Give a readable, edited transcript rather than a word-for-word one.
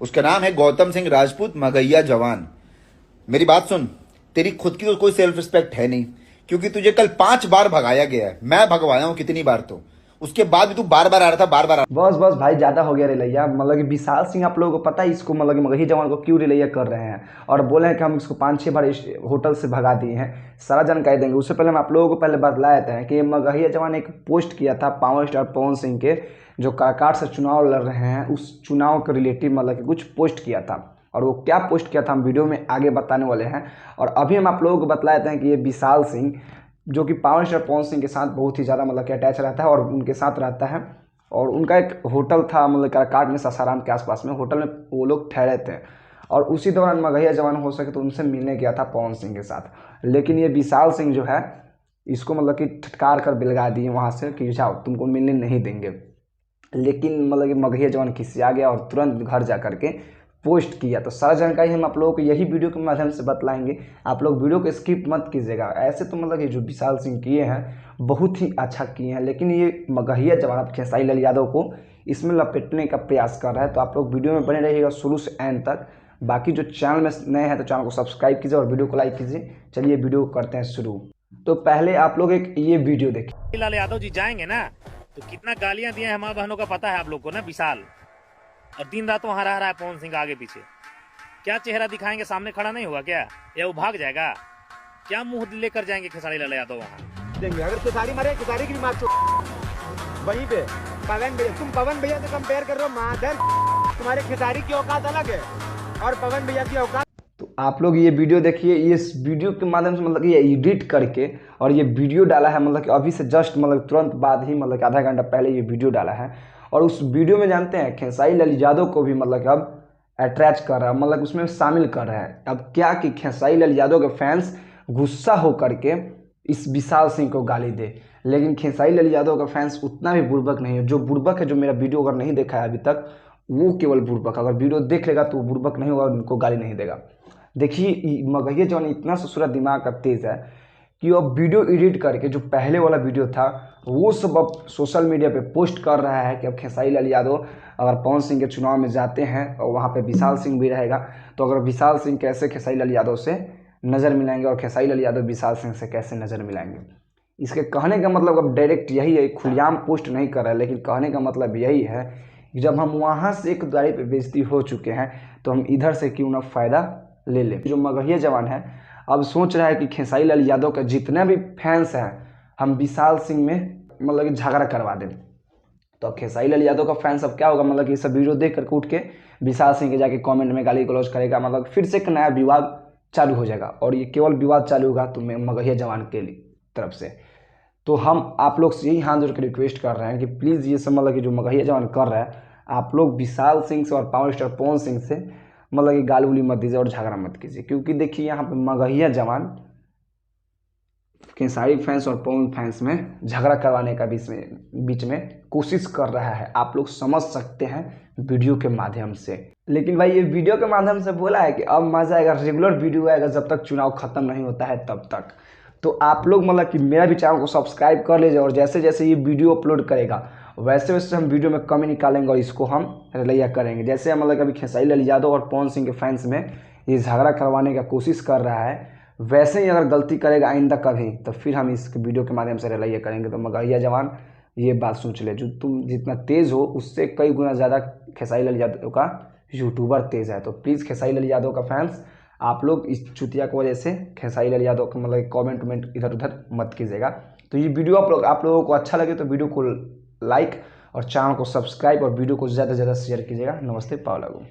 उसका नाम है गौतम सिंह राजपूत मगहिया जवान। मेरी बात सुन, तेरी खुद की तो कोई सेल्फ रिस्पेक्ट है नहीं, क्योंकि तुझे कल 5 बार भगाया गया है। मैं भगवाया हूं कितनी बार, तो उसके बाद भी तू बार बार आ रहा था, बार बार बस बस भाई, ज़्यादा हो गया रिलैया। मतलब कि विशाल सिंह, आप लोगों को पता है इसको, मतलब कि मगही जवान को क्यों रिलैया कर रहे हैं और बोले हैं कि हम इसको 5-6 बार इस होटल से भगा दिए हैं। सारा जानकारी देंगे। उससे पहले हम आप लोगों को पहले बतलाए थे कि मगहिया जवान एक पोस्ट किया था पावर स्टार पवन सिंह के, जो काराकाट से चुनाव लड़ रहे हैं, उस चुनाव के रिलेटिव मतलब कि कुछ पोस्ट किया था। और वो क्या पोस्ट किया था हम वीडियो में आगे बताने वाले हैं। और अभी हम आप लोगों को बतलाए थे कि ये विशाल सिंह, जो कि पावर स्टार पवन सिंह के साथ बहुत ही ज़्यादा मतलब कि अटैच रहता है और उनके साथ रहता है। और उनका एक होटल था मतलब काराकाट में, सासाराम के आसपास में, होटल में वो लोग ठहरे थे। और उसी दौरान मगहिया जवान हो सके तो उनसे मिलने गया था पवन सिंह के साथ। लेकिन ये विशाल सिंह जो है, इसको मतलब कि ठटकार कर बिलगा दिए वहाँ से कि जाओ, तुमको मिलने नहीं देंगे। लेकिन मतलब कि मगहिया जवान खिसिया गया और तुरंत घर जा करके पोस्ट किया। तो सारा जानकारी हम आप लोगों को यही वीडियो के माध्यम से बतलाएंगे। आप लोग वीडियो को स्किप मत कीजिएगा। ऐसे तो मतलब कि जो विशाल सिंह किए हैं बहुत ही अच्छा किए हैं, लेकिन ये मगहिया जवान अब खेसारी लाल यादव को इसमें लपेटने का प्रयास कर रहा है। तो आप लोग वीडियो में बने रहिएगा शुरू से एंड तक। बाकी जो चैनल में नए हैं तो चैनल को सब्सक्राइब कीजिए और वीडियो को लाइक कीजिए। चलिए वीडियो करते हैं शुरू। तो पहले आप लोग एक ये वीडियो देखिए। लाल यादव जी जाएंगे ना तो कितना गालियां दिए हैं हमारे बहनों का पता है आप लोग को ना विशाल। और दिन रात वहां रह रहा है पवन सिंह आगे पीछे। क्या चेहरा दिखाएंगे, सामने खड़ा नहीं होगा क्या, या वो भाग जाएगा? क्या मुंह लेकर जाएंगे खेसारी लाल यादव वहां? देंगे अगर खेसारी मरे, खेसारी की भी मार वहीं पे। पवन भैया, तुम पवन भैया से कंपेयर कर रहे हो माधर। तुम्हारे खेसारी की औकात अलग है और पवन भैया की औकात। तो आप लोग ये वीडियो देखिए। इस वीडियो के माध्यम से मतलब कि ये एडिट करके और ये वीडियो डाला है, मतलब कि अभी से जस्ट मतलब तुरंत बाद ही, मतलब कि आधा घंटा पहले ये वीडियो डाला है। और उस वीडियो में जानते हैं खेसारी लाल यादव को भी मतलब कि अब अटैच कर रहा है, मतलब उसमें शामिल कर रहा है। अब क्या कि खेसारी लाल यादव के फैंस गुस्सा होकर के इस विशाल सिंह को गाली दे, लेकिन खेसारी लाल यादव का फैंस उतना भी बुर्बक नहीं है। जो बुर्बक है, जो मेरा वीडियो अगर नहीं देखा है अभी तक, वो केवल बुर्बक, अगर वीडियो देख लेगा तो वो बुर्बक नहीं होगा, उनको गाली नहीं देगा। देखिए मगहिया जवान इतना ससुरा दिमाग का तेज है कि वो अब वीडियो एडिट करके जो पहले वाला वीडियो था वो सब अब सोशल मीडिया पे पोस्ट कर रहा है कि अब खेसारी लाल यादव अगर पवन सिंह के चुनाव में जाते हैं और वहाँ पे विशाल सिंह भी रहेगा, तो अगर विशाल सिंह कैसे खेसारी लाल यादव से नज़र मिलाएंगे और खेसारी लाल यादव विशाल सिंह से कैसे नज़र मिलाएंगे। इसके कहने का मतलब अब डायरेक्ट यही है, खुलेआम पोस्ट नहीं कर रहा है, लेकिन कहने का मतलब यही है कि जब हम वहाँ से एक दारी पे बेइज्जती हो चुके हैं तो हम इधर से क्यों ना फ़ायदा ले ले। जो मगहिया जवान है अब सोच रहा है कि खेसारी लाल यादव का जितने भी फैंस हैं हम विशाल सिंह में मतलब कि झगड़ा करवा दें। तो अब खेसारी लाल यादव का फैंस अब क्या होगा, मतलब कि ये सब वीडियो देख करके उठ के विशाल सिंह के जाके कमेंट में गाली गलौज करेगा, मतलब फिर से एक नया विवाद चालू हो जाएगा। और ये केवल विवाद चालू होगा तो मगहिया जवान के तरफ से। तो हम आप लोग से यही हाथ जोड़ के रिक्वेस्ट कर रहे हैं कि प्लीज़ ये सब मतलब कि जो मगहिया जवान कर रहा है, आप लोग विशाल सिंह से और पावर स्टार पवन सिंह से मतलब कि गाली उली मत दीजिए और झगड़ा मत कीजिए। क्योंकि देखिए यहाँ पे मगहिया जवान खेसारी फैंस और पवन फैंस में झगड़ा करवाने का बीच में कोशिश कर रहा है। आप लोग समझ सकते हैं वीडियो के माध्यम से। लेकिन भाई ये वीडियो के माध्यम से बोला है कि अब मज़ा आएगा, रेगुलर वीडियो आएगा जब तक चुनाव ख़त्म नहीं होता है तब तक। तो आप लोग मतलब कि मेरा भी चैनल को सब्सक्राइब कर लीजिए और जैसे जैसे ये वीडियो अपलोड करेगा वैसे वैसे हम वीडियो में कमी निकालेंगे और इसको हम रिलैया करेंगे। जैसे मतलब कभी खेसारी लाल यादव और पवन सिंह के फैंस में ये झगड़ा करवाने का कोशिश कर रहा है, वैसे ही अगर गलती करेगा आइंदा कभी तो फिर हम इस वीडियो के माध्यम से रिलैया करेंगे। तो मगहिया जवान ये बात सोच ले, जो तुम जितना तेज़ हो उससे कई गुना ज़्यादा खेसारी लाल यादव का यूट्यूबर तेज़ है। तो प्लीज़ खेसारी लाल यादव का फैंस आप लोग इस चुतिया की वजह से खेसारी लाल यादव को मतलब कमेंट वमेंट इधर उधर मत कीजिएगा। तो ये वीडियो आप लोगों को अच्छा लगे तो वीडियो को लाइक और चैनल को सब्सक्राइब और वीडियो को ज़्यादा से ज़्यादा शेयर कीजिएगा। नमस्ते, पाव लागू।